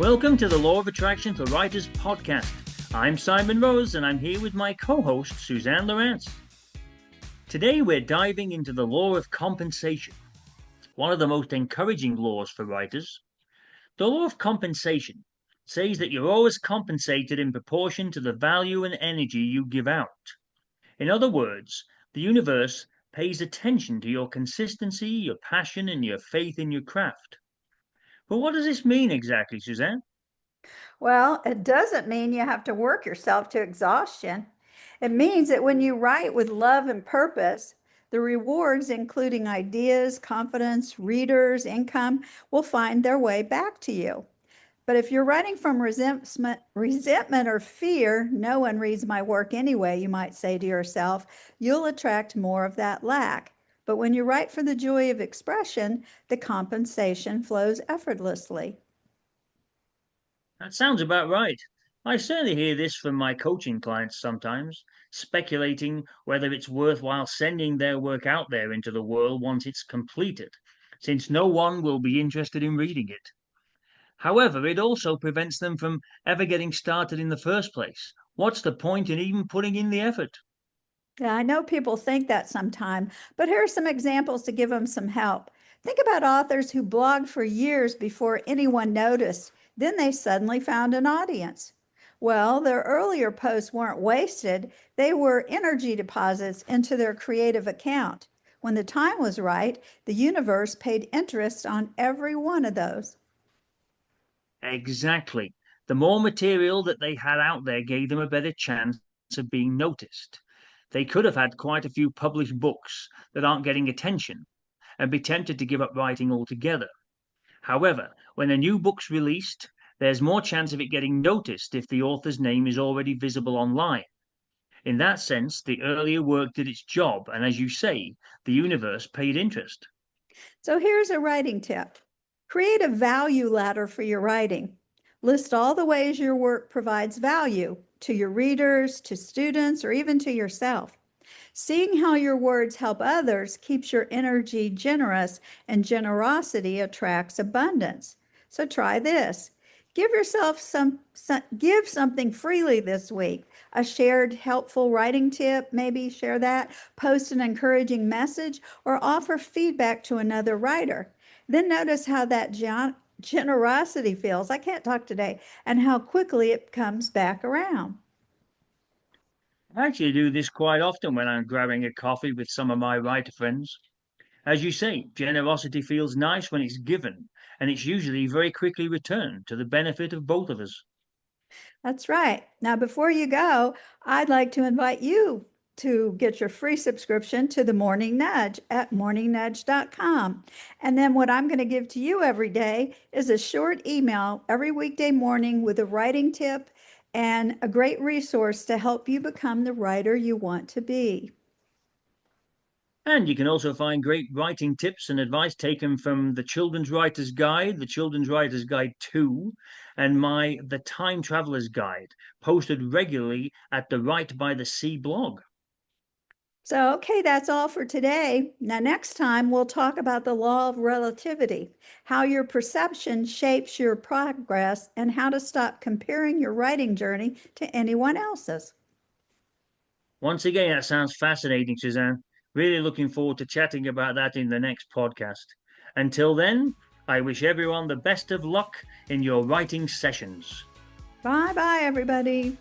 Welcome to the Law of Attraction for Writers podcast. I'm Simon Rose and I'm here with my co-host Suzanne Lawrence. Today we're diving into the law of compensation, one of the most encouraging laws for writers. The law of compensation says that you're always compensated in proportion to the value and energy you give out. In other words, the universe pays attention to your consistency, your passion, and your faith in your craft. But what does this mean exactly, Suzanne? Well, it doesn't mean you have to work yourself to exhaustion. It means that when you write with love and purpose, the rewards, including ideas, confidence, readers, income, will find their way back to you. But if you're writing from resentment or fear, no one reads my work anyway, you might say to yourself, you'll attract more of that lack. But when you write for the joy of expression, the compensation flows effortlessly. That sounds about right. I certainly hear this from my coaching clients sometimes, speculating whether it's worthwhile sending their work out there into the world once it's completed, since no one will be interested in reading it. However, it also prevents them from ever getting started in the first place. What's the point in even putting in the effort? Yeah, I know people think that sometime, but here are some examples to give them some help. Think about authors who blogged for years before anyone noticed. Then they suddenly found an audience. Well, their earlier posts weren't wasted, they were energy deposits into their creative account. When the time was right, the universe paid interest on every one of those. Exactly. The more material that they had out there gave them a better chance of being noticed. They could have had quite a few published books that aren't getting attention and be tempted to give up writing altogether. However, when a new book's released, there's more chance of it getting noticed if the author's name is already visible online. In that sense, the earlier work did its job, and as you say, the universe paid interest. So here's a writing tip. Create a value ladder for your writing. List all the ways your work provides value to your readers, to students, or even to yourself. Seeing how your words help others keeps your energy generous, and generosity attracts abundance. So try this. Give yourself give something freely this week. A shared helpful writing tip, maybe share that, post an encouraging message, or offer feedback to another writer. Then notice how that generosity feels. I can't talk today, and how quickly it comes back around. I actually do this quite often when I'm grabbing a coffee with some of my writer friends. As you say, generosity feels nice when it's given, and it's usually very quickly returned to the benefit of both of us. That's right. Now, before you go, I'd like to invite you to get your free subscription to the Morning Nudge at morningnudge.com. And then what I'm going to give to you every day is a short email every weekday morning with a writing tip and a great resource to help you become the writer you want to be. And you can also find great writing tips and advice taken from the Children's Writer's Guide, the Children's Writer's Guide 2, and my The Time Traveler's Guide, posted regularly at the Write by the Sea blog. So, okay, that's all for today. Now, next time we'll talk about the law of relativity, how your perception shapes your progress, and how to stop comparing your writing journey to anyone else's. Once again, that sounds fascinating, Suzanne. Really looking forward to chatting about that in the next podcast. Until then, I wish everyone the best of luck in your writing sessions. Bye bye, everybody.